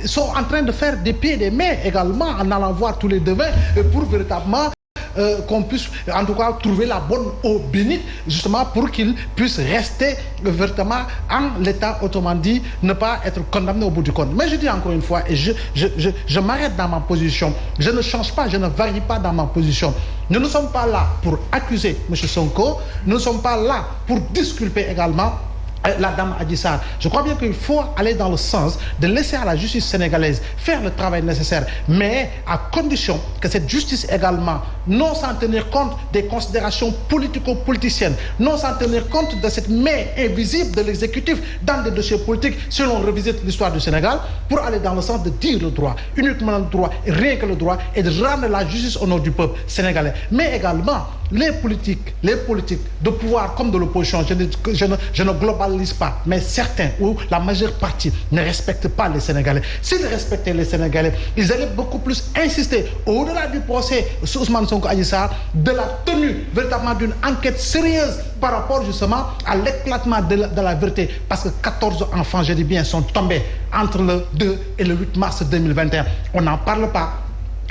sont en train de faire des pieds et des mains également en allant voir tous les devins pour véritablement qu'on puisse en tout cas trouver la bonne eau bénite justement pour qu'ils puissent rester véritablement en l'état, autrement dit ne pas être condamnés au bout du compte. Mais je dis encore une fois et je m'arrête dans ma position, je ne change pas, je ne varie pas dans ma position. Nous ne sommes pas là pour accuser M. Sonko, nous ne sommes pas là pour disculper également la dame Adji Sarr. Je crois bien qu'il faut aller dans le sens de laisser à la justice sénégalaise faire le travail nécessaire, mais à condition que cette justice également, non sans tenir compte des considérations politico-politiciennes, non sans tenir compte de cette main invisible de l'exécutif dans des dossiers politiques, si l'on revisite l'histoire du Sénégal, pour aller dans le sens de dire le droit, uniquement le droit, et rien que le droit, et de rendre la justice au nom du peuple sénégalais. Mais également, les politiques de pouvoir comme de l'opposition, je ne globalise pas, mais certains ou la majeure partie ne respectent pas les Sénégalais. S'ils respectaient les Sénégalais, ils allaient beaucoup plus insister, au-delà du procès sur Ousmane Sonko Adji Sarr, de la tenue véritablement d'une enquête sérieuse par rapport justement à l'éclatement de la vérité. Parce que 14 enfants, je dis bien, sont tombés entre le 2 et le 8 mars 2021. On n'en parle pas.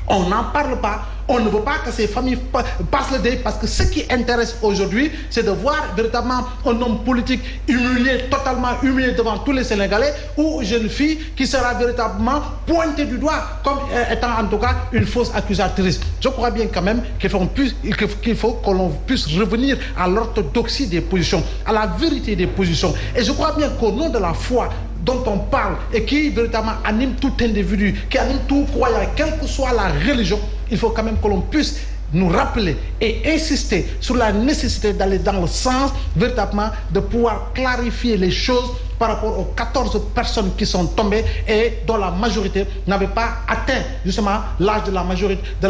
On n'en parle pas. On ne veut pas que ces familles passent le deuil parce que ce qui intéresse aujourd'hui, c'est de voir véritablement un homme politique humilié, totalement humilié devant tous les Sénégalais, ou une jeune fille qui sera véritablement pointée du doigt comme étant en tout cas une fausse accusatrice. Je crois bien quand même qu'il faut que l'on puisse revenir à l'orthodoxie des positions, à la vérité des positions. Et je crois bien qu'au nom de la foi dont on parle et qui véritablement anime tout individu, qui anime tout croyant, quelle que soit la religion, il faut quand même que l'on puisse nous rappeler et insister sur la nécessité d'aller dans le sens véritablement de pouvoir clarifier les choses par rapport aux 14 personnes qui sont tombées et dont la majorité n'avait pas atteint justement l'âge de la majorité, de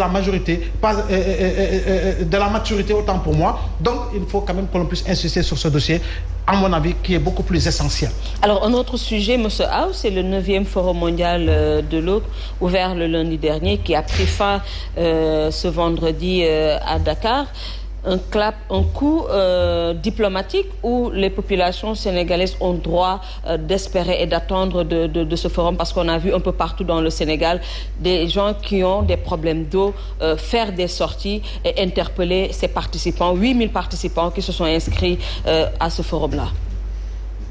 la maturité autant pour moi. Donc il faut quand même que l'on puisse insister sur ce dossier, à mon avis, qui est beaucoup plus essentiel. Alors un autre sujet, M. Aou, c'est le 9e Forum mondial de l'eau, ouvert le lundi dernier, qui a pris fin ce vendredi à Dakar. Un coup diplomatique où les populations sénégalaises ont droit d'espérer et d'attendre de ce forum, parce qu'on a vu un peu partout dans le Sénégal des gens qui ont des problèmes d'eau faire des sorties et interpeller ces participants, 8000 participants qui se sont inscrits à ce forum-là.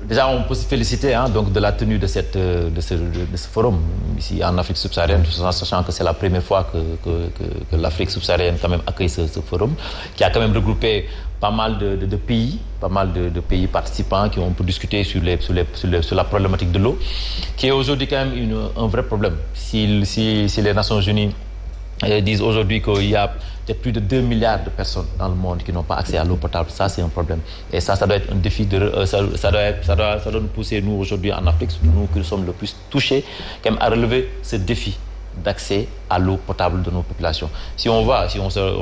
Déjà, on peut se féliciter donc, de la tenue de ce forum ici en Afrique subsaharienne, sachant que c'est la première fois que l'Afrique subsaharienne quand même accueille ce forum, qui a quand même regroupé pas mal de pays, pas mal de pays participants qui ont pu discuter sur la problématique de l'eau, qui est aujourd'hui quand même un vrai problème. Si les Nations Unies disent aujourd'hui qu'il y a plus de 2 milliards de personnes dans le monde qui n'ont pas accès à l'eau potable, ça c'est un problème. Et ça doit être un défi, ça doit nous pousser, nous aujourd'hui en Afrique, nous qui sommes le plus touchés, quand même à relever ce défi d'accès à l'eau potable de nos populations. Si on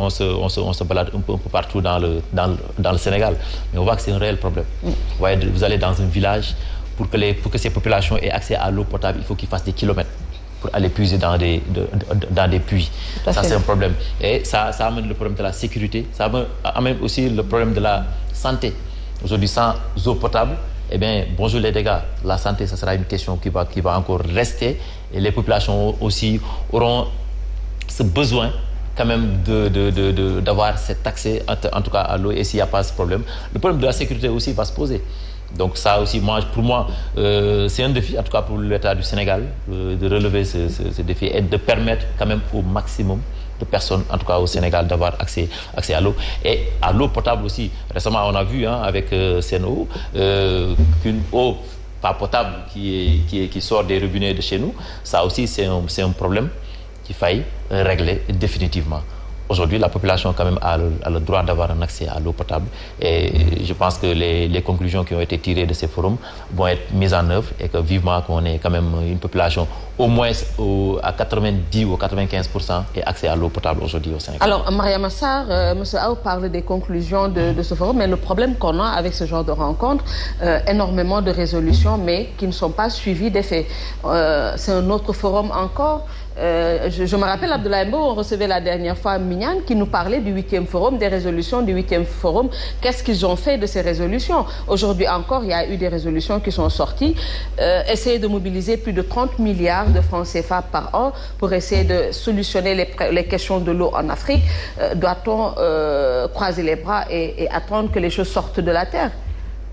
se balade un peu partout dans le Sénégal, mais on voit que c'est un réel problème. Vous voyez, vous allez dans un village, pour que ces populations aient accès à l'eau potable, il faut qu'ils fassent des kilomètres pour aller puiser dans des puits. Ça, c'est un problème. Et ça amène le problème de la sécurité, ça amène aussi le problème de la santé. Aujourd'hui, sans eau potable, eh bien, bonjour les dégâts. La santé, ça sera une question qui va encore rester. Et les populations aussi auront ce besoin quand même d'avoir cet accès, en tout cas à l'eau. Et s'il n'y a pas ce problème, le problème de la sécurité aussi va se poser. Donc ça aussi, pour moi, c'est un défi, en tout cas pour l'État du Sénégal, de relever ce défi et de permettre quand même au maximum de personnes, en tout cas au Sénégal, d'avoir accès à l'eau. Et à l'eau potable aussi. Récemment, on a vu avec Sen'Eau qu'une eau pas potable qui sort des robinets de chez nous, ça aussi c'est un problème qu'il faille régler définitivement. Aujourd'hui, la population quand même a le droit d'avoir un accès à l'eau potable et je pense que les conclusions qui ont été tirées de ces forums vont être mises en œuvre et que vivement qu'on ait quand même une population au moins à 90 ou 95% ait accès à l'eau potable aujourd'hui au Sénégal. Alors, Mariama Sarr, M. Aou parle des conclusions de ce forum, mais le problème qu'on a avec ce genre de rencontres, énormément de résolutions, mais qui ne sont pas suivies d'effets. C'est un autre forum encore. Je me rappelle, Abdoulaye Mbow, on recevait la dernière fois Mignane. Niane qui nous parlait du 8e forum, des résolutions du 8e forum. Qu'est-ce qu'ils ont fait de ces résolutions? Aujourd'hui encore, il y a eu des résolutions qui sont sorties. Essayer de mobiliser plus de 30 milliards de francs CFA par an pour essayer de solutionner les questions de l'eau en Afrique. Doit-on croiser les bras et attendre que les choses sortent de la terre?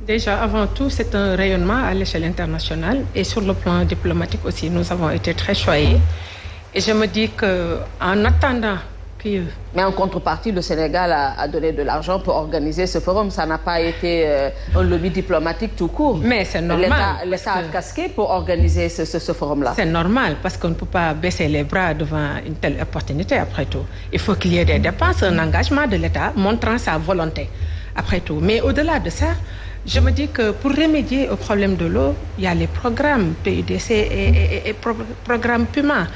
Déjà, avant tout, c'est un rayonnement à l'échelle internationale et sur le plan diplomatique aussi, nous avons été très choyés. Et je me dis qu'en attendant que... Mais en contrepartie, le Sénégal a donné de l'argent pour organiser ce forum. Ça n'a pas été un lobby diplomatique tout court. Mais c'est normal. L'État a casqué pour organiser ce forum-là. C'est normal, parce qu'on ne peut pas baisser les bras devant une telle opportunité, après tout. Il faut qu'il y ait des dépenses, un engagement de l'État montrant sa volonté, après tout. Mais au-delà de ça, je me dis que pour remédier au problème de l'eau, il y a les programmes PUDC et programmes PUMA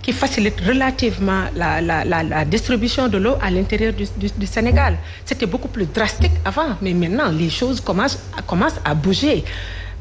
qui facilitent relativement la distribution de l'eau à l'intérieur du Sénégal. C'était beaucoup plus drastique avant, mais maintenant, les choses commencent à bouger.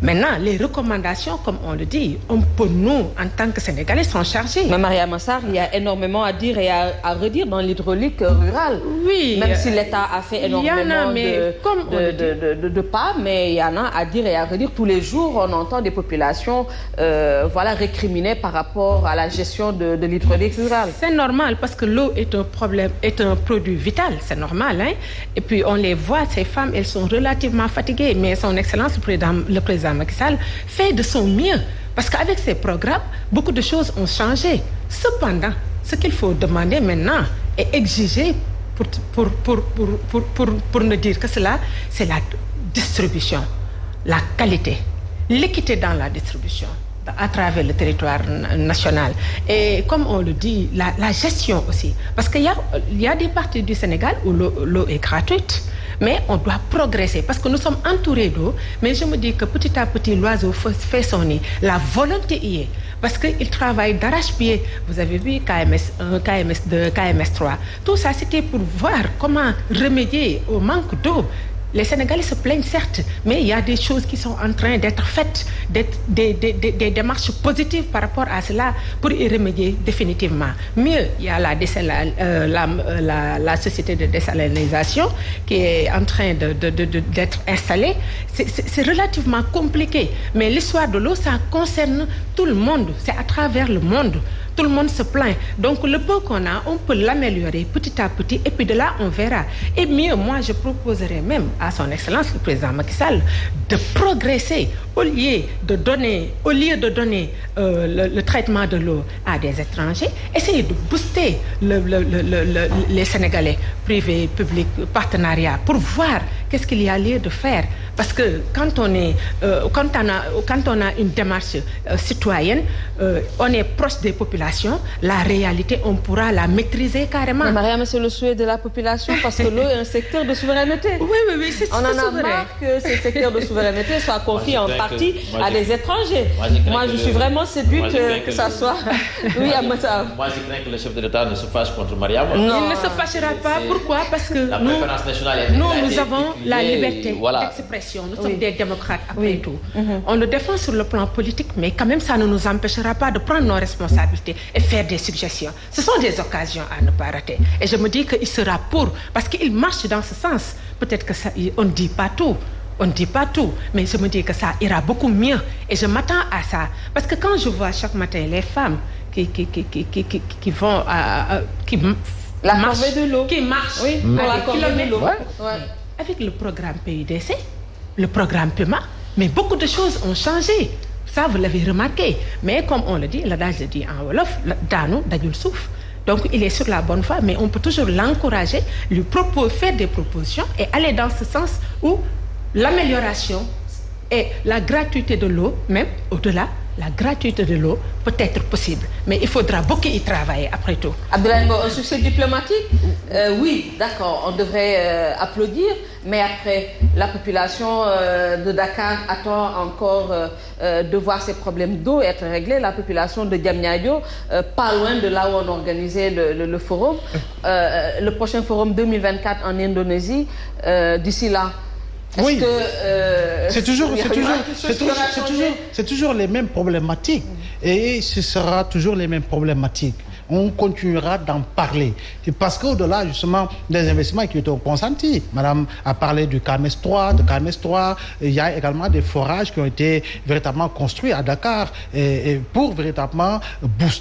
Maintenant, les recommandations, comme on le dit, on peut, nous, en tant que Sénégalais, s'en charger. Mais Maria Massar, il y a énormément à dire et à redire dans l'hydraulique rurale. Oui. Même si l'État a fait énormément de pas, mais il y en a à dire et à redire. Tous les jours, on entend des populations récriminées par rapport à la gestion de l'hydraulique rurale. C'est normal, parce que l'eau est un problème, est un produit vital, c'est normal. Hein? Et puis, on les voit, ces femmes, elles sont relativement fatiguées, mais son Excellence, le président Macky Sall fait de son mieux parce qu'avec ces programmes, beaucoup de choses ont changé. Cependant, ce qu'il faut demander maintenant et exiger pour ne dire que cela, c'est la distribution, la qualité, l'équité dans la distribution à travers le territoire national. Et comme on le dit, la gestion aussi. Parce qu'il y a des parties du Sénégal où l'eau est gratuite. Mais on doit progresser parce que nous sommes entourés d'eau. Mais je me dis que petit à petit, l'oiseau fait son nid. La volonté y est. Parce qu'ils travaillent d'arrache-pied. Vous avez vu KMS 1, KMS 2, KMS 3. Tout ça, c'était pour voir comment remédier au manque d'eau. Les Sénégalais se plaignent certes, mais il y a des choses qui sont en train d'être faites, des démarches positives par rapport à cela pour y remédier définitivement. Mieux, il y a la société de désalinisation qui est en train d'être installée. C'est relativement compliqué, mais l'histoire de l'eau, ça concerne tout le monde, c'est à travers le monde. Tout le monde se plaint. Donc le peu qu'on a, on peut l'améliorer petit à petit et puis de là, on verra. Et mieux, moi, je proposerais même à son Excellence, le président Macky Sall, de progresser au lieu de donner le traitement de l'eau à des étrangers, essayer de booster les Sénégalais, privés, publics, partenariats, pour voir qu'est-ce qu'il y a lieu de faire. Parce que quand on a une démarche citoyenne, on est proche des populations, la réalité, on pourra la maîtriser carrément. Mais Mariam, c'est le souhait de la population parce que l'eau est un secteur de souveraineté. Oui, c'est on en a marre que ce secteur de souveraineté soit confié en partie à des étrangers. Moi, je suis vraiment séduite que ça soit... Oui, Amata. Moi, je crains que le chef de l'État ne se fâche contre Mariam. Non. Il ne se fâchera pas. Pourquoi? Parce que nous avons la liberté d'expression. Nous sommes des démocrates après tout. On le défend sur le plan politique, mais quand même, ça ne nous empêchera pas de prendre nos responsabilités et faire des suggestions. Ce sont des occasions à ne pas rater. Et je me dis qu'il sera pour, parce qu'il marche dans ce sens. Peut-être que ça, on ne dit pas tout. On ne dit pas tout, mais je me dis que ça ira beaucoup mieux. Et je m'attends à ça. Parce que quand je vois chaque matin les femmes qui vont... la corvée de l'eau. Qui marchent avec le programme PUDC, le programme PUMA, mais beaucoup de choses ont changé. Ça, vous l'avez remarqué. Mais comme on le dit, l'adage le dit en Wolof, Danu, Dajul Souf. Donc, il est sur la bonne voie, mais on peut toujours l'encourager, lui faire des propositions et aller dans ce sens où l'amélioration et la gratuité de l'eau, même au-delà, la gratuité de l'eau peut être possible. Mais il faudra beaucoup y travailler après tout. Abdoulaye Ngo, un succès diplomatique? Oui, d'accord, on devrait applaudir. Mais après, la population de Dakar attend encore de voir ses problèmes d'eau être réglés. La population de Diamniadio, pas loin de là où on organisait le forum. Le prochain forum 2024 en Indonésie, d'ici là, oui, c'est toujours les mêmes problématiques et ce sera toujours les mêmes problématiques. on continuera d'en parler. Et parce qu'au-delà justement des investissements qui étaient consentis, Madame a parlé du CAMES 3, il y a également des forages qui ont été véritablement construits à Dakar et pour véritablement booster